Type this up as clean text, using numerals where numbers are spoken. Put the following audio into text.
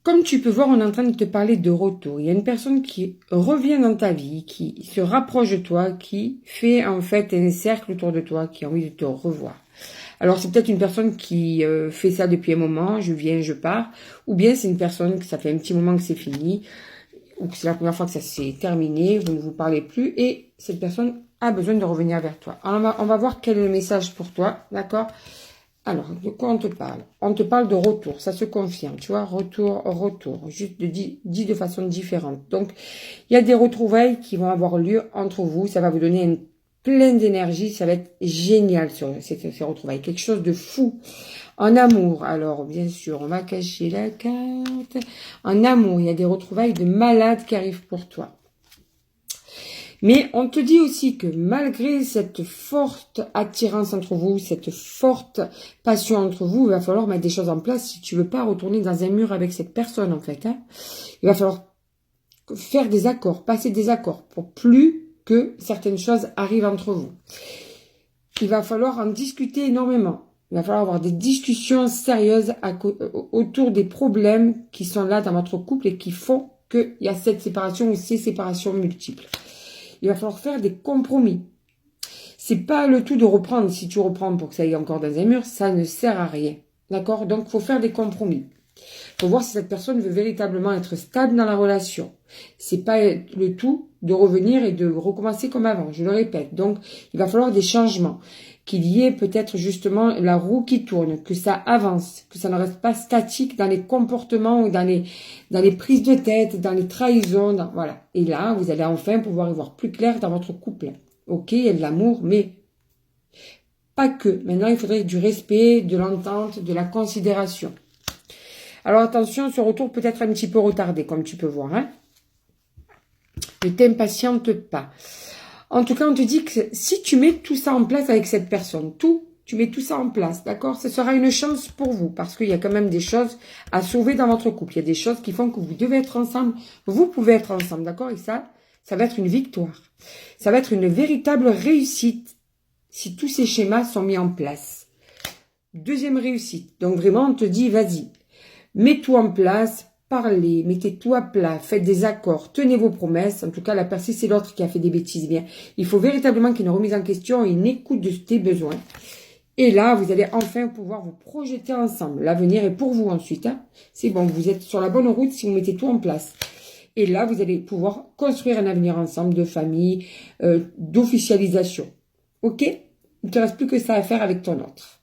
Comme tu peux voir, on est en train de te parler de retour. Il y a une personne qui revient dans ta vie, qui se rapproche de toi, qui fait en fait un cercle autour de toi, qui a envie de te revoir. Alors c'est peut-être une personne qui fait ça depuis un moment, je viens, je pars, ou bien c'est une personne que ça fait un petit moment que c'est fini, ou que c'est la première fois que ça s'est terminé, vous ne vous parlez plus, et cette personne a besoin de revenir vers toi. Alors on va voir quel est le message pour toi, d'accord ? Alors, de quoi on te parle? On te parle de retour, ça se confirme, tu vois, retour, juste dit de façon différente. Donc, il y a des retrouvailles qui vont avoir lieu entre vous, ça va vous donner une pleine d'énergie, ça va être génial sur ces retrouvailles, quelque chose de fou. En amour, alors bien sûr, on va cacher la carte. En amour, il y a des retrouvailles de malades qui arrivent pour toi. Mais on te dit aussi que malgré cette forte attirance entre vous, cette forte passion entre vous, il va falloir mettre des choses en place si tu veux pas retourner dans un mur avec cette personne en fait. Hein. Il va falloir faire des accords, passer des accords pour plus que certaines choses arrivent entre vous. Il va falloir en discuter énormément. Il va falloir avoir des discussions sérieuses autour des problèmes qui sont là dans votre couple et qui font qu'il y a cette séparation ou ces séparations multiples. Il va falloir faire des compromis. C'est pas le tout de reprendre. Si tu reprends pour que ça aille encore dans un mur, ça ne sert à rien. D'accord? Donc, il faut faire des compromis. Il faut voir si cette personne veut véritablement être stable dans la relation. C'est pas le tout de revenir et de recommencer comme avant. Je le répète. Donc, il va falloir des changements. Qu'il y ait peut-être justement la roue qui tourne, que ça avance, que ça ne reste pas statique dans les comportements ou dans les prises de tête, dans les trahisons, voilà. Et là, vous allez enfin pouvoir y voir plus clair dans votre couple. Ok, il y a de l'amour, mais pas que. Maintenant, il faudrait du respect, de l'entente, de la considération. Alors attention, ce retour peut être un petit peu retardé, comme tu peux voir. Hein. Ne t'impatiente pas. En tout cas, on te dit que si tu mets tout ça en place avec cette personne, tu mets tout ça en place, d'accord? Ce sera une chance pour vous, parce qu'il y a quand même des choses à sauver dans votre couple. Il y a des choses qui font que vous devez être ensemble. Vous pouvez être ensemble, d'accord? Et ça va être une victoire. Ça va être une véritable réussite si tous ces schémas sont mis en place. Deuxième réussite. Donc vraiment, on te dit, vas-y, mets tout en place. Parlez, mettez tout à plat, faites des accords, tenez vos promesses. En tout cas, la personne, c'est l'autre qui a fait des bêtises. Bien, il faut véritablement qu'il y ait une remise en question et une écoute de tes besoins. Et là, vous allez enfin pouvoir vous projeter ensemble. L'avenir est pour vous ensuite. Hein. C'est bon, vous êtes sur la bonne route si vous mettez tout en place. Et là, vous allez pouvoir construire un avenir ensemble de famille, d'officialisation. Ok? Il ne te reste plus que ça à faire avec ton autre.